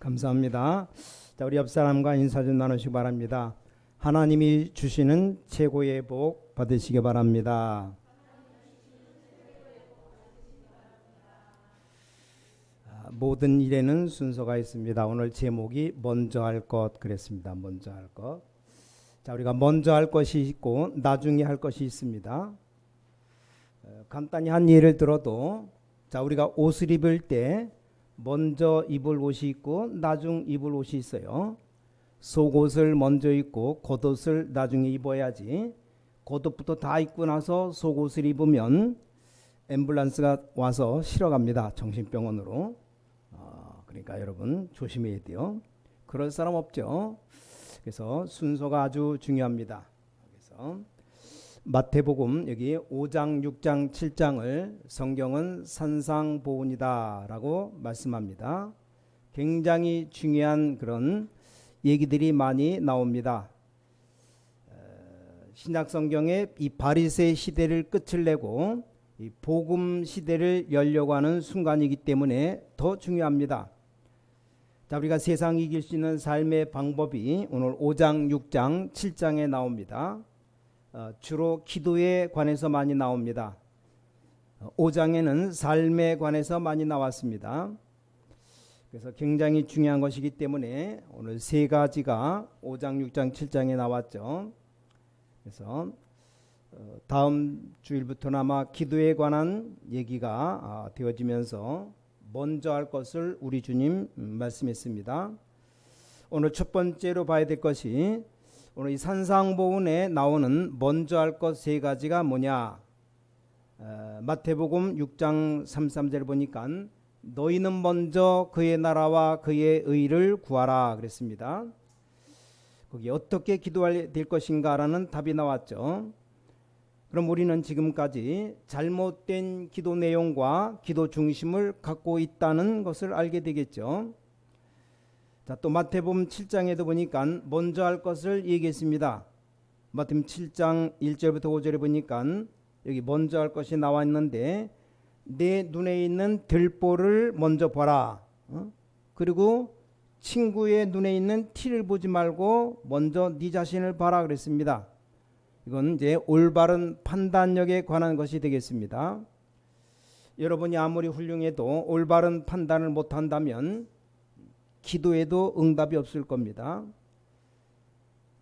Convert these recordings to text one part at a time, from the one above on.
감사합니다. 자, 우리 옆 사람과 인사 좀 나누시기 바랍니다. 하나님이 주시는 최고의 복 받으시기 바랍니다. 모든 일에는 순서가 있습니다. 오늘 제목이 먼저 할 것 그랬습니다. 먼저 할 것. 자, 우리가 먼저 할 것이 있고 나중에 할 것이 있습니다. 간단히 한 예를 들어도 자, 우리가 옷을 입을 때 먼저 입을 옷이 있고 나중 입을 옷이 있어요. 속옷을 먼저 입고 겉옷을 나중에 입어야지. 겉옷부터 다 입고 나서 속옷을 입으면 앰뷸런스가 와서 실어갑니다. 정신병원으로. 그러니까 여러분 조심해야 돼요. 그럴 사람 없죠. 그래서 순서가 아주 중요합니다. 그래서 마태복음 여기 5장, 6장, 7장을 성경은 산상보훈이다 라고 말씀합니다. 굉장히 중요한 그런 얘기들이 많이 나옵니다. 신약 성경에 이 바리새 시대를 끝을 내고 이 복음 시대를 열려고 하는 순간이기 때문에 더 중요합니다. 자, 우리가 세상 이길 수 있는 삶의 방법이 오늘 5장, 6장, 7장에 나옵니다. 주로 기도에 관해서 많이 나옵니다. 5장에는 삶에 관해서 많이 나왔습니다. 그래서 굉장히 중요한 것이기 때문에 오늘 세 가지가 5장, 6장, 7장에 나왔죠. 그래서 다음 주일부터는 아마 기도에 관한 얘기가 되어지면서 먼저 할 것을 우리 주님 말씀했습니다. 오늘 첫 번째로 봐야 될 것이 오늘 이 산상보훈에 나오는 먼저 할 것 세 가지가 뭐냐. 마태복음 6장 33절 보니까 너희는 먼저 그의 나라와 그의 의를 구하라 그랬습니다. 거기 어떻게 기도해야 될 것인가라는 답이 나왔죠. 그럼 우리는 지금까지 잘못된 기도 내용과 기도 중심을 갖고 있다는 것을 알게 되겠죠. 자, 또 마태복음 7장에도 보니까 먼저 할 것을 얘기했습니다. 마태복음 7장 1절부터 5절에 보니까 여기 먼저 할 것이 나와 있는데 내 눈에 있는 들보를 먼저 봐라. 그리고 친구의 눈에 있는 티를 보지 말고 먼저 네 자신을 봐라 그랬습니다. 이건 이제 올바른 판단력에 관한 것이 되겠습니다. 여러분이 아무리 훌륭해도 올바른 판단을 못한다면 기도에도 응답이 없을 겁니다.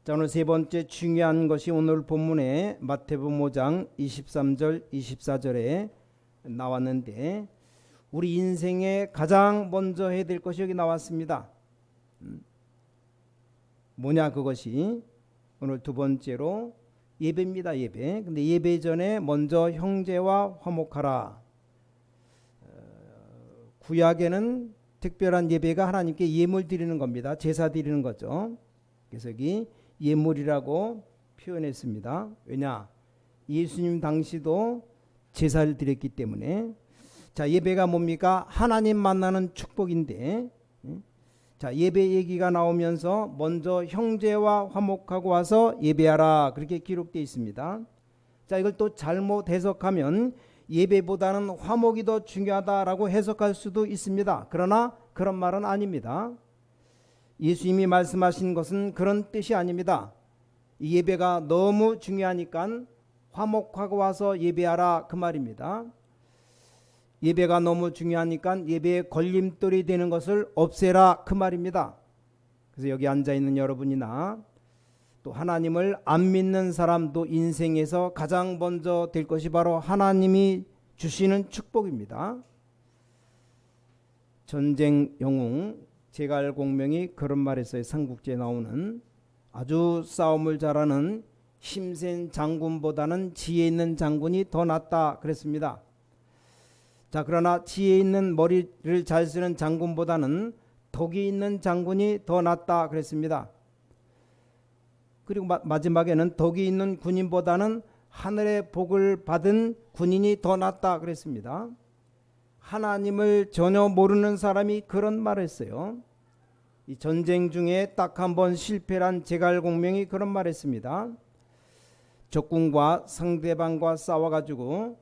자, 오늘 세 번째 중요한 것이 오늘 본문에 마태복음 5장 23절 24절에 나왔는데 우리 인생에 가장 먼저 해야 될 것이 여기 나왔습니다. 뭐냐 그것이 오늘 두 번째로 예배입니다. 예배. 근데 예배 전에 먼저 형제와 화목하라. 구약에는 특별한 예배가 하나님께 예물 드리는 겁니다. 제사 드리는 거죠. 그래서 여기 예물이라고 표현했습니다. 왜냐? 예수님 당시도 제사를 드렸기 때문에. 자, 예배가 뭡니까? 하나님 만나는 축복인데, 자, 예배 얘기가 나오면서 먼저 형제와 화목하고 와서 예배하라 그렇게 기록되어 있습니다. 자, 이걸 또 잘못 해석하면 예배보다는 화목이 더 중요하다라고 해석할 수도 있습니다. 그러나 그런 말은 아닙니다. 예수님이 말씀하신 것은 그런 뜻이 아닙니다. 이 예배가 너무 중요하니까 화목하고 와서 예배하라 그 말입니다. 예배가 너무 중요하니까 예배에 걸림돌이 되는 것을 없애라 그 말입니다. 그래서 여기 앉아있는 여러분이나 또 하나님을 안 믿는 사람도 인생에서 가장 먼저 될 것이 바로 하나님이 주시는 축복입니다. 전쟁 영웅 제갈공명이 그런 말했어요. 삼국지에 나오는 아주 싸움을 잘하는 힘센 장군보다는 지혜 있는 장군이 더 낫다 그랬습니다. 자, 그러나 지혜 있는 머리를 잘 쓰는 장군보다는 덕이 있는 장군이 더 낫다 그랬습니다. 그리고 마지막에는 덕이 있는 군인보다는 하늘의 복을 받은 군인이 더 낫다 그랬습니다. 하나님을 전혀 모르는 사람이 그런 말을 했어요. 이 전쟁 중에 딱 한 번 실패한 제갈공명이 그런 말을 했습니다. 적군과 상대방과 싸워가지고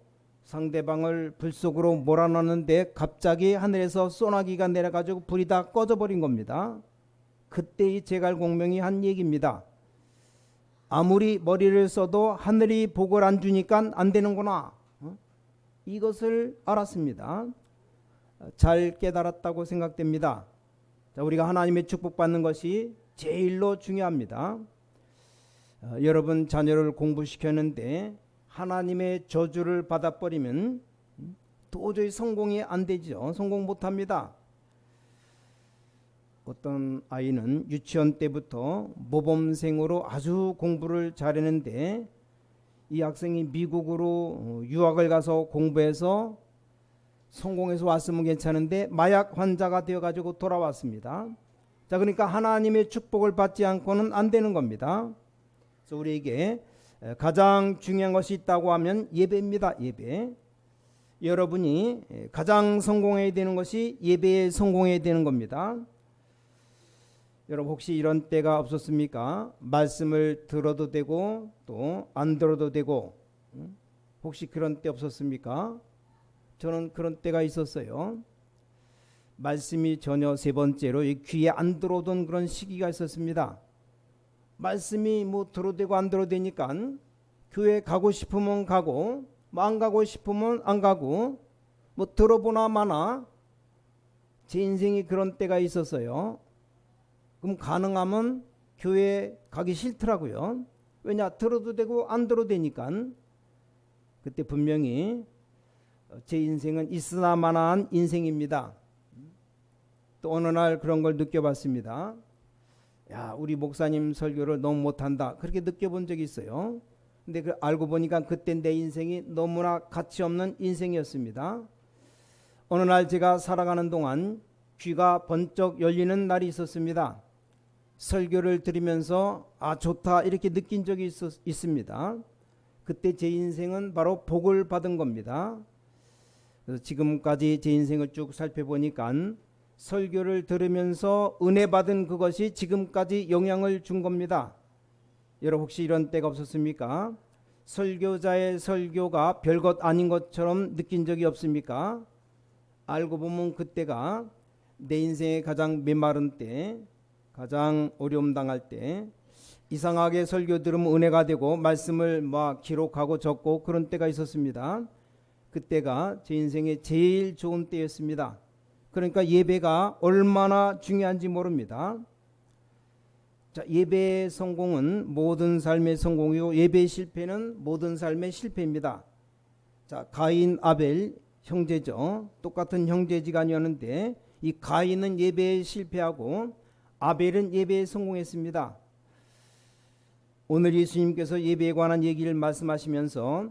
상대방을 불 속으로 몰아넣는데 갑자기 하늘에서 소나기가 내려가지고 불이 다 꺼져버린 겁니다. 그때의 제갈공명이 한 얘기입니다. 아무리 머리를 써도 하늘이 복을 안 주니까 안 되는구나. 이것을 알았습니다. 잘 깨달았다고 생각됩니다. 자, 우리가 하나님의 축복받는 것이 제일로 중요합니다. 여러분 자녀를 공부시켰는데 하나님의 저주를 받아버리면 도저히 성공이 안 되죠. 성공 못합니다. 어떤 아이는 유치원 때부터 모범생으로 아주 공부를 잘했는데 이 학생이 미국으로 유학을 가서 공부해서 성공해서 왔으면 괜찮은데 마약 환자가 되어가지고 돌아왔습니다. 자, 그러니까 하나님의 축복을 받지 않고는 안 되는 겁니다. 그래서 우리에게 가장 중요한 것이 있다고 하면 예배입니다. 예배. 여러분이 가장 성공해야 되는 것이 예배에 성공해야 되는 겁니다. 여러분 혹시 이런 때가 없었습니까? 말씀을 들어도 되고 또 안 들어도 되고, 혹시 그런 때 없었습니까? 저는 그런 때가 있었어요. 말씀이 전혀 세 번째로 귀에 안 들어오던 그런 시기가 있었습니다. 말씀이 뭐 들어대고 안 들어대니까 교회 가고 싶으면 가고 뭐 안 가고 싶으면 안 가고 뭐 들어보나 마나 제 인생이 그런 때가 있었어요. 그럼 가능하면 교회 가기 싫더라고요. 왜냐, 들어도 되고 안 들어도 되니까. 그때 분명히 제 인생은 있으나 마나한 인생입니다. 또 어느 날 그런 걸 느껴봤습니다. 야, 우리 목사님 설교를 너무 못한다, 그렇게 느껴본 적이 있어요. 근데 알고 보니까 그때 내 인생이 너무나 가치 없는 인생이었습니다. 어느 날 제가 살아가는 동안 귀가 번쩍 열리는 날이 있었습니다. 설교를 들으면서 아, 좋다, 이렇게 느낀 적이 있습니다. 그때 제 인생은 바로 복을 받은 겁니다. 그래서 지금까지 제 인생을 쭉 살펴보니까 설교를 들으면서 은혜 받은 그것이 지금까지 영향을 준 겁니다. 여러분 혹시 이런 때가 없었습니까? 설교자의 설교가 별것 아닌 것처럼 느낀 적이 없습니까? 알고 보면 그때가 내 인생의 가장 메마른 때, 가장 어려움 당할 때, 이상하게 설교 들으면 은혜가 되고 말씀을 막 기록하고 적고 그런 때가 있었습니다. 그때가 제 인생의 제일 좋은 때였습니다. 그러니까 예배가 얼마나 중요한지 모릅니다. 자, 예배의 성공은 모든 삶의 성공이고 예배의 실패는 모든 삶의 실패입니다. 자, 가인 아벨 형제죠. 똑같은 형제지간이었는데 이 가인은 예배에 실패하고 아벨은 예배에 성공했습니다. 오늘 예수님께서 예배에 관한 얘기를 말씀하시면서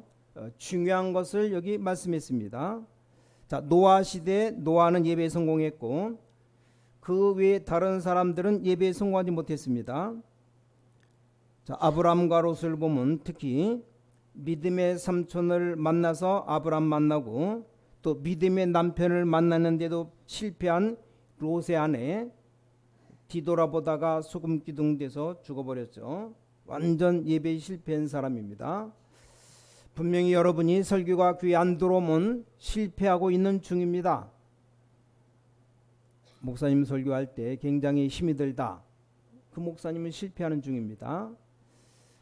중요한 것을 여기 말씀했습니다. 자, 노아 시대 노아는 예배에 성공했고 그 외에 다른 사람들은 예배에 성공하지 못했습니다. 자, 아브람과 롯을 보면 특히 믿음의 삼촌을 만나서 아브람 만나고 또 믿음의 남편을 만났는데도 실패한 롯의 아내, 뒤돌아보다가 소금 기둥 돼서 죽어버렸죠. 완전 예배에 실패한 사람입니다. 분명히 여러분이 설교가 귀에 안 들어오면 실패하고 있는 중입니다. 목사님 설교할 때 굉장히 힘이 들다, 그 목사님은 실패하는 중입니다.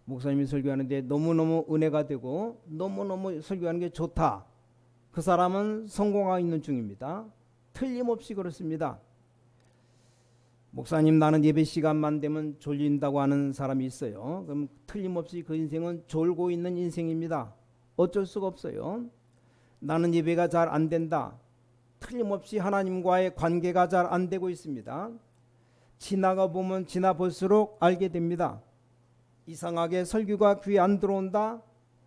목사님이 설교하는데 너무너무 은혜가 되고 너무너무 설교하는 게 좋다, 그 사람은 성공하고 있는 중입니다. 틀림없이 그렇습니다. 목사님, 나는 예배 시간만 되면 졸린다고 하는 사람이 있어요. 그럼 틀림없이 그 인생은 졸고 있는 인생입니다. 어쩔 수가 없어요. 나는 예배가 잘 안 된다, 틀림없이 하나님과의 관계가 잘 안 되고 있습니다. 지나가 보면 지나 볼수록 알게 됩니다. 이상하게 설교가 귀에 안 들어온다,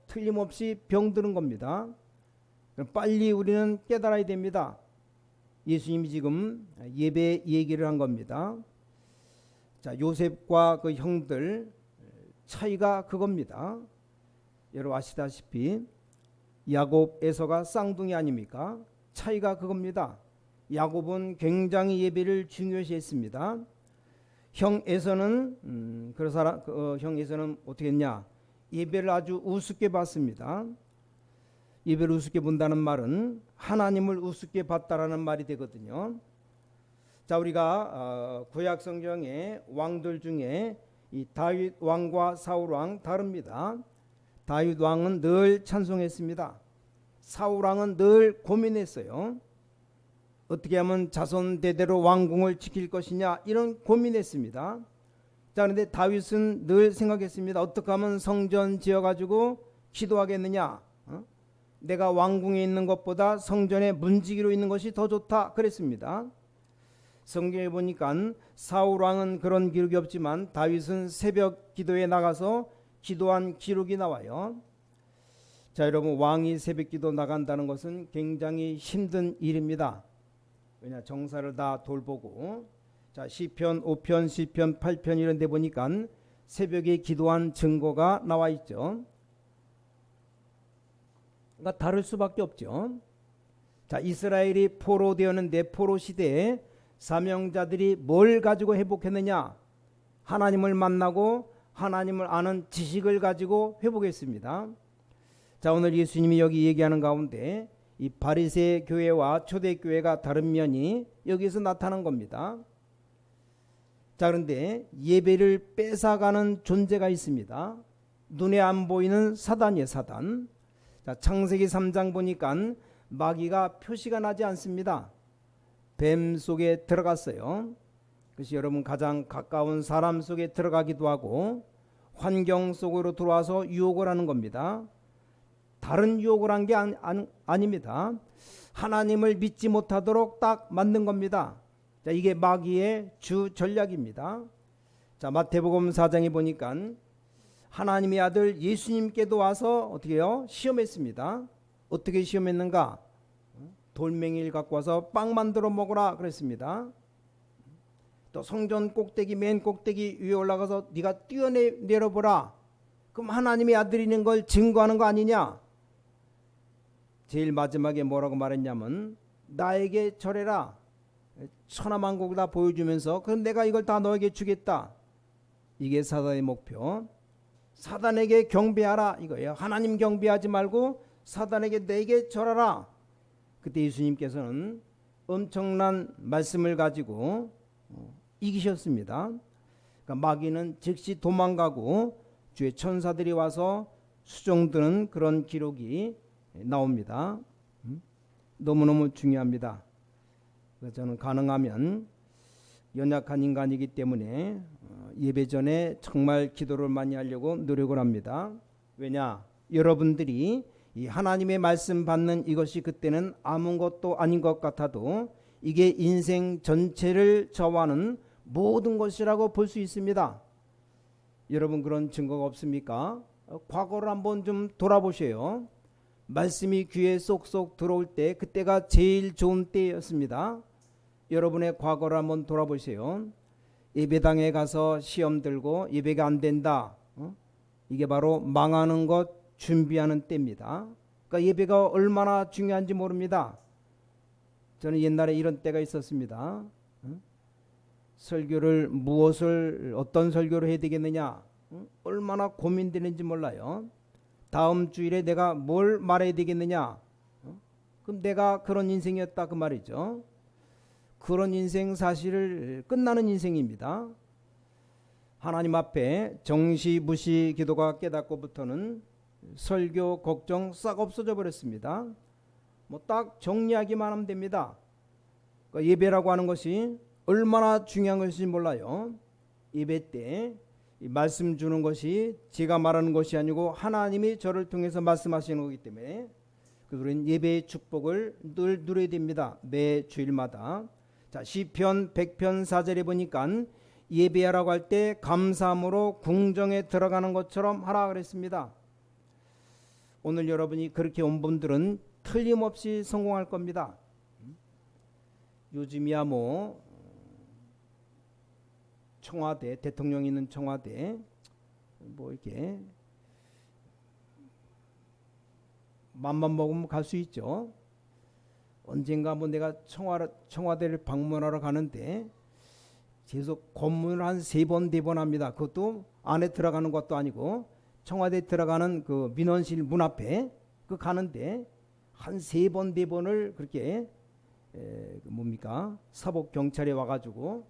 틀림없이 병드는 겁니다. 빨리 우리는 깨달아야 됩니다. 예수님이 지금 예배 얘기를 한 겁니다. 자, 요셉과 그 형들 차이가 그겁니다. 여러분 아시다시피 야곱, 에서가 쌍둥이 아닙니까? 차이가 그겁니다. 야곱은 굉장히 예배를 중요시했습니다. 형 에서는 형 에서는 어떻게 했냐? 예배를 아주 우습게 봤습니다. 예배를 우습게 본다는 말은 하나님을 우습게 봤다라는 말이 되거든요. 자, 우리가 구약 성경의 왕들 중에 이 다윗 왕과 사울 왕 다릅니다. 다윗 왕은 늘 찬송했습니다. 사울 왕은 늘 고민했어요. 어떻게 하면 자손 대대로 왕궁을 지킬 것이냐 이런 고민했습니다. 자, 그런데 다윗은 늘 생각했습니다. 어떻게 하면 성전 지어가지고 기도하겠느냐? 내가 왕궁에 있는 것보다 성전에 문지기로 있는 것이 더 좋다 그랬습니다. 성경에 보니까 사울 왕은 그런 기록이 없지만 다윗은 새벽 기도에 나가서 기도한 기록이 나와요. 자, 여러분, 왕이 새벽 기도 나간다는 것은 굉장히 힘든 일입니다. 왜냐, 정사를 다 돌보고. 자, 시편 5편, 시편 8편 이런 데 보니까 새벽에 기도한 증거가 나와 있죠. 그러니까 다를 수밖에 없죠. 자, 이스라엘이 포로되었는데 포로 시대에 사명자들이 뭘 가지고 회복했느냐? 하나님을 만나고 하나님을 아는 지식을 가지고 회복했습니다. 자, 오늘 예수님이 여기 얘기하는 가운데 이 바리새 교회와 초대교회가 다른 면이 여기서 나타난 겁니다. 자, 그런데 예배를 뺏어가는 존재가 있습니다. 눈에 안 보이는 사단이에요, 사단. 자, 창세기 3장 보니까 마귀가 표시가 나지 않습니다. 뱀 속에 들어갔어요. 그것이 여러분 가장 가까운 사람 속에 들어가기도 하고 환경 속으로 들어와서 유혹을 하는 겁니다. 다른 유혹을 한 게 아닙니다. 하나님을 믿지 못하도록 딱 만든 겁니다. 자, 이게 마귀의 주 전략입니다. 자, 마태복음 4장에 보니까 하나님의 아들 예수님께도 와서 어떻게 해요? 시험했습니다. 어떻게 시험했는가? 돌멩이를 갖고 와서 빵 만들어 먹으라 그랬습니다. 또 성전 꼭대기 맨 꼭대기 위에 올라가서 네가 뛰어내려보라. 그럼 하나님의 아들이는 걸 증거하는 거 아니냐? 제일 마지막에 뭐라고 말했냐면 나에게 절해라. 천하만국을 다 보여주면서 그럼 내가 이걸 다 너에게 주겠다. 이게 사단의 목표. 사단에게 경배하라 이거예요. 하나님 경배하지 말고 사단에게 내게 절하라. 그때 예수님께서는 엄청난 말씀을 가지고 이기셨습니다. 그러니까 마귀는 즉시 도망가고 주의 천사들이 와서 수종드는 그런 기록이 나옵니다. 너무너무 중요합니다. 그래서 저는 가능하면 연약한 인간이기 때문에 예배 전에 정말 기도를 많이 하려고 노력을 합니다. 왜냐? 여러분들이 이 하나님의 말씀 받는 이것이 그때는 아무것도 아닌 것 같아도 이게 인생 전체를 저하는 모든 것이라고 볼 수 있습니다. 여러분 그런 증거가 없습니까? 과거를 한번 좀 돌아보세요. 말씀이 귀에 쏙쏙 들어올 때 그때가 제일 좋은 때였습니다. 여러분의 과거를 한번 돌아보세요. 예배당에 가서 시험 들고 예배가 안 된다. 이게 바로 망하는 것 준비하는 때입니다. 그러니까 예배가 얼마나 중요한지 모릅니다. 저는 옛날에 이런 때가 있었습니다. 설교를 어떤 설교를 해야 되겠느냐 얼마나 고민되는지 몰라요. 다음 주일에 내가 뭘 말해야 되겠느냐. 그럼 내가 그런 인생이었다 그 말이죠. 그런 인생 사실을 끝나는 인생입니다. 하나님 앞에 정시무시 기도가 깨닫고부터는 설교 걱정 싹 없어져 버렸습니다. 뭐 딱 정리하기만 하면 됩니다. 그러니까 예배라고 하는 것이 얼마나 중요한 것인지 몰라요. 예배 때 이 말씀 주는 것이 제가 말하는 것이 아니고 하나님이 저를 통해서 말씀하시는 거기 때문에 우리는 예배의 축복을 늘 누려야 됩니다. 매 주일마다. 자, 시편 100편 4절에 보니까 예배하라고 할 때 감사함으로 궁정에 들어가는 것처럼 하라 그랬습니다. 오늘 여러분이 그렇게 온 분들은 틀림없이 성공할 겁니다. 요즘이야 뭐 청와대, 대통령이 있는 청와대 뭐 이렇게 맘만 먹으면 갈 수 있죠. 언젠가 뭐 내가 청와대를 방문하러 가는데 계속 검문을 한 3번 4번 합니다. 그것도 안에 들어가는 것도 아니고 청와대 들어가는 그 민원실 문 앞에 그 가는데 한 3번 4번을 그렇게 뭡니까? 사복 경찰에 와가지고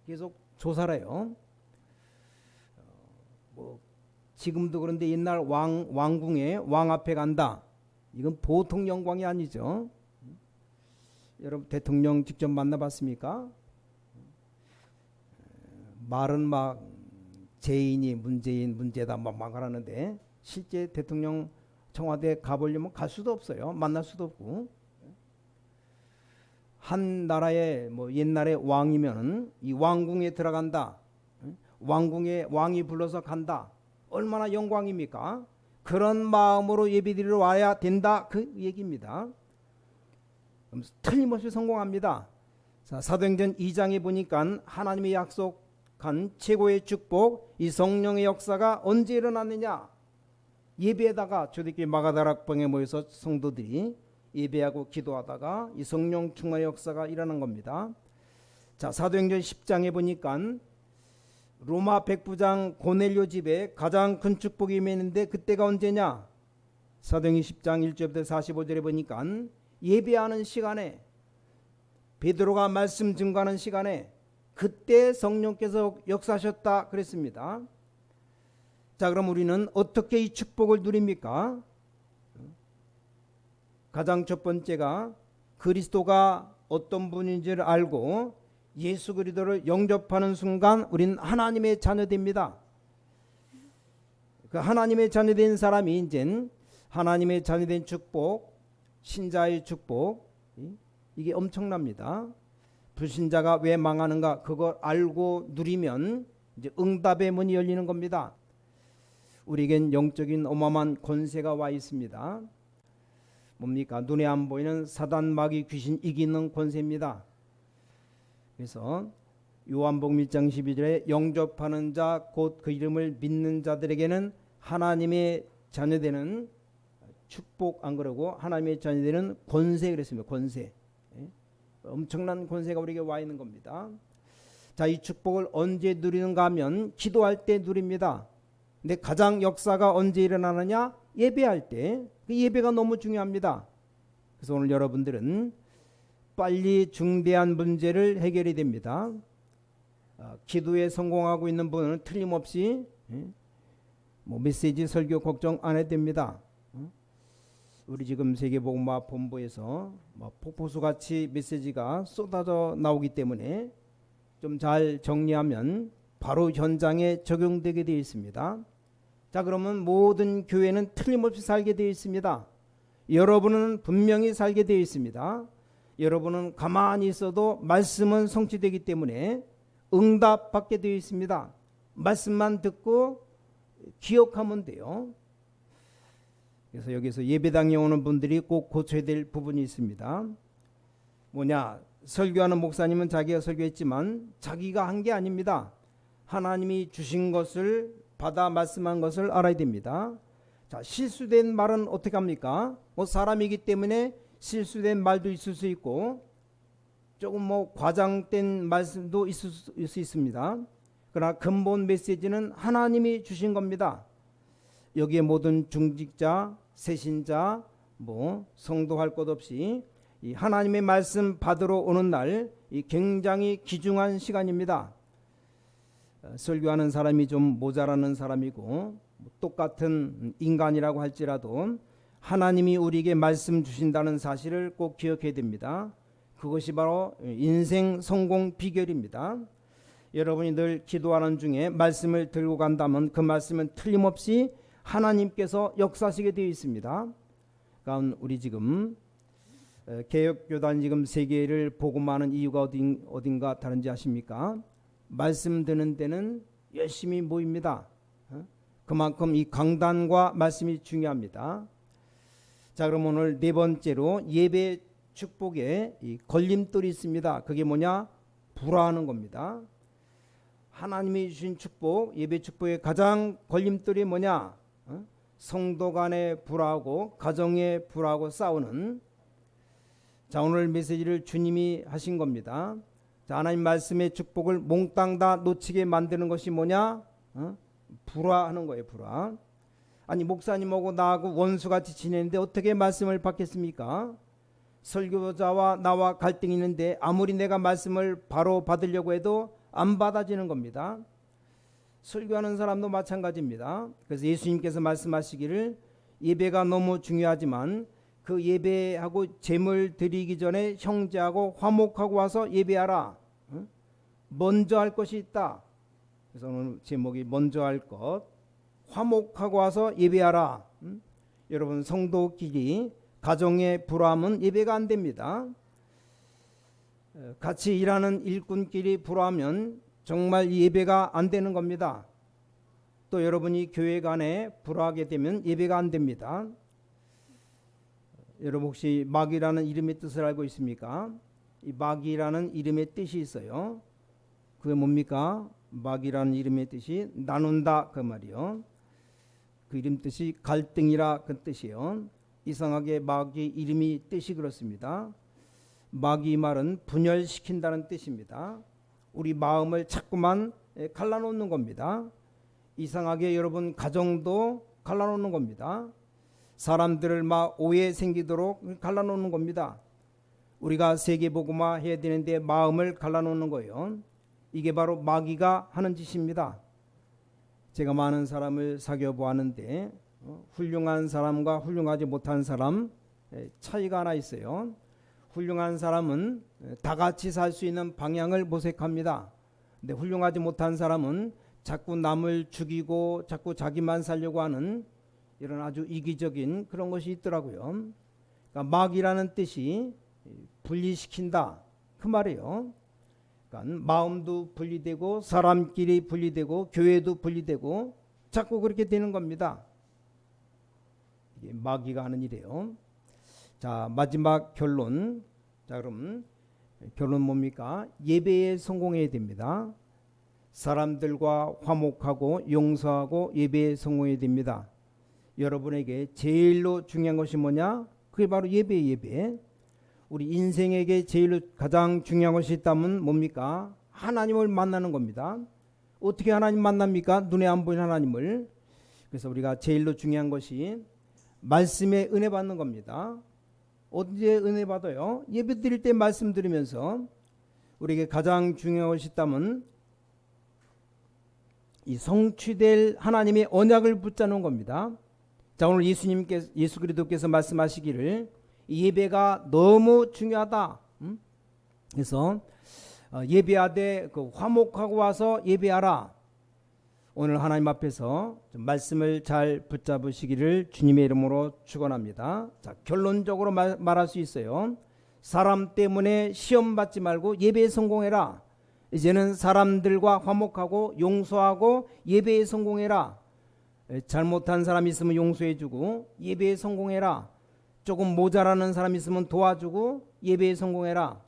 계속 조사를 해요. 뭐 지금도 그런데 옛날 왕궁에 왕 앞에 간다. 이건 보통 영광이 아니죠. 여러분 대통령 직접 만나봤습니까? 말은 막 제인이 문재인 문제다 막 하는데 실제 대통령 청와대 가보려면 갈 수도 없어요. 만날 수도 없고. 한 나라의 뭐 옛날에 왕이면은 이 왕궁에 들어간다. 왕궁에 왕이 불러서 간다. 얼마나 영광입니까? 그런 마음으로 예배드리러 와야 된다. 그 얘기입니다. 틀림없이 성공합니다. 자, 사도행전 2장에 보니까 하나님의 약속한 최고의 축복, 이 성령의 역사가 언제 일어났느냐? 예배에다가 초대교회 마가다락방에 모여서 성도들이 예배하고 기도하다가 이 성령 충만의 역사가 일어난 겁니다. 자, 사도행전 10장에 보니까 로마 백부장 고넬료 집에 가장 큰 축복이 임했는데 그때가 언제냐? 사도행전 10장 1절부터 45절에 보니까 예배하는 시간에 베드로가 말씀 증거하는 시간에 그때 성령께서 역사하셨다 그랬습니다. 자, 그럼 우리는 어떻게 이 축복을 누립니까? 가장 첫 번째가 그리스도가 어떤 분인지를 알고 예수 그리스도를 영접하는 순간 우리는 하나님의 자녀됩니다. 그 하나님의 자녀된 사람이 이제 하나님의 자녀된 축복, 신자의 축복, 이게 엄청납니다. 불신자가 왜 망하는가 그걸 알고 누리면 이제 응답의 문이 열리는 겁니다. 우리에겐 영적인 어마어마한 권세가 와 있습니다. 뭡니까? 눈에 안 보이는 사단 마귀 귀신 이기는 권세입니다. 그래서 요한복음 1장 12절에 영접하는 자 곧 그 이름을 믿는 자들에게는 하나님의 자녀되는 축복, 안 그러고 하나님의 자녀되는 권세 그랬습니다. 권세. 엄청난 권세가 우리에게 와 있는 겁니다. 자, 이 축복을 언제 누리는가 하면 기도할 때 누립니다. 근데 가장 역사가 언제 일어나느냐? 예배할 때. 그 예배가 너무 중요합니다. 그래서 오늘 여러분들은 빨리 중대한 문제를 해결이 됩니다. 기도에 성공하고 있는 분은 틀림없이 뭐 메시지 설교 걱정 안 해도 됩니다. 우리 지금 세계복음화 본부에서 뭐 폭포수같이 메시지가 쏟아져 나오기 때문에 좀 잘 정리하면 바로 현장에 적용되게 되어 있습니다. 자, 그러면 모든 교회는 틀림없이 살게 되어 있습니다. 여러분은 분명히 살게 되어 있습니다. 여러분은 가만히 있어도 말씀은 성취되기 때문에 응답받게 되어 있습니다. 말씀만 듣고 기억하면 돼요. 그래서 여기서 예배당에 오는 분들이 꼭 고쳐야 될 부분이 있습니다. 뭐냐? 설교하는 목사님은 자기가 설교했지만 자기가 한 게 아닙니다. 하나님이 주신 것을 받아 말씀한 것을 알아야 됩니다. 자, 실수된 말은 어떻게 합니까? 뭐 사람이기 때문에 실수된 말도 있을 수 있고 조금 뭐 과장된 말씀도 있을 수 있습니다. 그러나 근본 메시지는 하나님이 주신 겁니다. 여기에 모든 중직자, 세신자, 뭐 성도 할 것 없이 이 하나님의 말씀 받으러 오는 날 이 굉장히 귀중한 시간입니다. 설교하는 사람이 좀 모자라는 사람이고 똑같은 인간이라고 할지라도 하나님이 우리에게 말씀 주신다는 사실을 꼭 기억해야 됩니다. 그것이 바로 인생 성공 비결입니다. 여러분이 늘 기도하는 중에 말씀을 들고 간다면 그 말씀은 틀림없이 하나님께서 역사하시게 되어 있습니다. 그러니까 우리 지금 개혁교단 지금 세계를 복음하는 이유가 어딘가 다른지 아십니까? 말씀 듣는 데는 열심히 모입니다. 그만큼 이 강단과 말씀이 중요합니다. 자, 그럼 오늘 네 번째로 예배 축복에 이 걸림돌이 있습니다. 그게 뭐냐? 불화하는 겁니다. 하나님이 주신 축복, 예배 축복의 가장 걸림돌이 뭐냐? 성도 간에 불화하고 가정에 불화하고 싸우는. 자, 오늘 메시지를 주님이 하신 겁니다. 자, 하나님 말씀의 축복을 몽땅 다 놓치게 만드는 것이 뭐냐? 불화하는 거예요. 불화. 아니 목사님하고 나하고 원수같이 지내는데 어떻게 말씀을 받겠습니까? 설교자와 나와 갈등이 있는데 아무리 내가 말씀을 바로 받으려고 해도 안 받아지는 겁니다. 설교하는 사람도 마찬가지입니다. 그래서 예수님께서 말씀하시기를 예배가 너무 중요하지만 그 예배하고 제물 드리기 전에 형제하고 화목하고 와서 예배하라. 먼저 할 것이 있다. 그래서 오늘 제목이 먼저 할 것. 화목하고 와서 예배하라. 여러분 성도끼리 가정의 불화하면 예배가 안 됩니다. 같이 일하는 일꾼끼리 불화하면 정말 예배가 안 되는 겁니다. 또 여러분이 교회 간에 불화하게 되면 예배가 안 됩니다. 여러분 혹시 마귀라는 이름의 뜻을 알고 있습니까? 이 마귀라는 이름의 뜻이 있어요. 그게 뭡니까? 마귀라는 이름의 뜻이 나눈다 그 말이요. 그 이름 뜻이 갈등이라 그 뜻이요. 이상하게 마귀 이름이 뜻이 그렇습니다. 마귀 말은 분열시킨다는 뜻입니다. 우리 마음을 자꾸만 갈라놓는 겁니다. 이상하게 여러분 가정도 갈라놓는 겁니다. 사람들을 막 오해 생기도록 갈라놓는 겁니다. 우리가 세계복음화 해야 되는데 마음을 갈라놓는 거예요. 이게 바로 마귀가 하는 짓입니다. 제가 많은 사람을 사귀어 보았는데 훌륭한 사람과 훌륭하지 못한 사람 차이가 하나 있어요. 훌륭한 사람은 다 같이 살 수 있는 방향을 모색합니다. 근데 훌륭하지 못한 사람은 자꾸 남을 죽이고 자꾸 자기만 살려고 하는 이런 아주 이기적인 그런 것이 있더라고요. 그러니까 마귀라는 뜻이 분리시킨다 그 말이에요. 그러니까 마음도 분리되고 사람끼리 분리되고 교회도 분리되고 자꾸 그렇게 되는 겁니다. 이게 마귀가 하는 일이에요. 자, 마지막 결론. 자, 그럼 결론 뭡니까? 예배에 성공해야 됩니다. 사람들과 화목하고 용서하고 예배에 성공해야 됩니다. 여러분에게 제일로 중요한 것이 뭐냐? 그게 바로 예배. 우리 인생에게 제일로 가장 중요한 것이 있다면 뭡니까? 하나님을 만나는 겁니다. 어떻게 하나님 만납니까? 눈에 안 보이는 하나님을. 그래서 우리가 제일로 중요한 것이 말씀에 은혜 받는 겁니다. 언제 은혜 받아요? 예배 드릴 때 말씀 들으면서. 우리에게 가장 중요한 것이 있다면 이 성취될 하나님의 언약을 붙잡는 겁니다. 자, 오늘 예수 그리스도께서 말씀하시기를 이 예배가 너무 중요하다. 그래서 예배하되 그 화목하고 와서 예배하라. 오늘 하나님 앞에서 좀 말씀을 잘 붙잡으시기를 주님의 이름으로 축원합니다. 자, 결론적으로 말할 수 있어요. 사람 때문에 시험 받지 말고 예배에 성공해라. 이제는 사람들과 화목하고 용서하고 예배에 성공해라. 잘못한 사람 있으면 용서해주고 예배에 성공해라. 조금 모자라는 사람 있으면 도와주고 예배에 성공해라.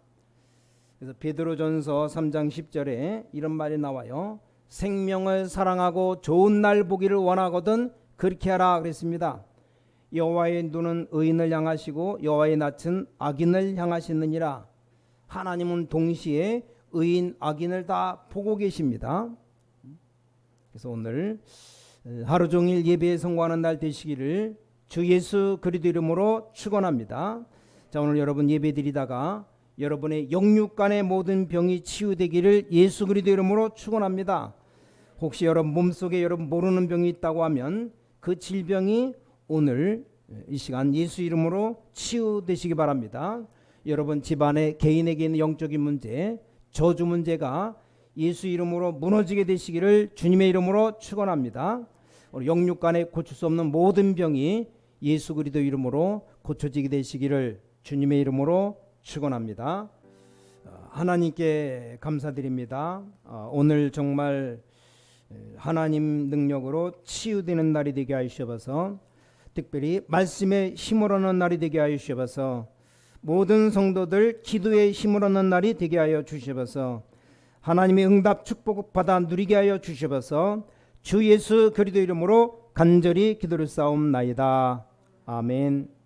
그래서 베드로전서 3장 10절에 이런 말이 나와요. 생명을 사랑하고 좋은 날 보기를 원하거든 그렇게 하라 그랬습니다. 여호와의 눈은 의인을 향하시고 여호와의 낯은 악인을 향하시느니라. 하나님은 동시에 의인 악인을 다 보고 계십니다. 그래서 오늘 하루 종일 예배에 성공하는 날 되시기를 주 예수 그리스도 이름으로 축원합니다. 자, 오늘 여러분 예배 드리다가 여러분의 영육간의 모든 병이 치유되기를 예수 그리스도 이름으로 축원합니다. 혹시 여러분 몸속에 여러분 모르는 병이 있다고 하면 그 질병이 오늘 이 시간 예수 이름으로 치유되시기 바랍니다. 여러분 집안에 개인에게 있는 영적인 문제, 저주 문제가 예수 이름으로 무너지게 되시기를 주님의 이름으로 축원합니다. 우리 영육간에 고칠 수 없는 모든 병이 예수 그리스도 이름으로 고쳐지게 되시기를 주님의 이름으로 축원합니다. 하나님께 감사드립니다. 오늘 정말 하나님 능력으로 치유되는 날이 되게 하여 주셔서 특별히 말씀에 힘을 얻는 날이 되게 하여 주셔서 모든 성도들 기도에 힘을 얻는 날이 되게 하여 주셔서 하나님의 응답 축복 받아 누리게 하여 주셔서 주 예수 그리스도 이름으로 간절히 기도를 쌓옵나이다. 아멘.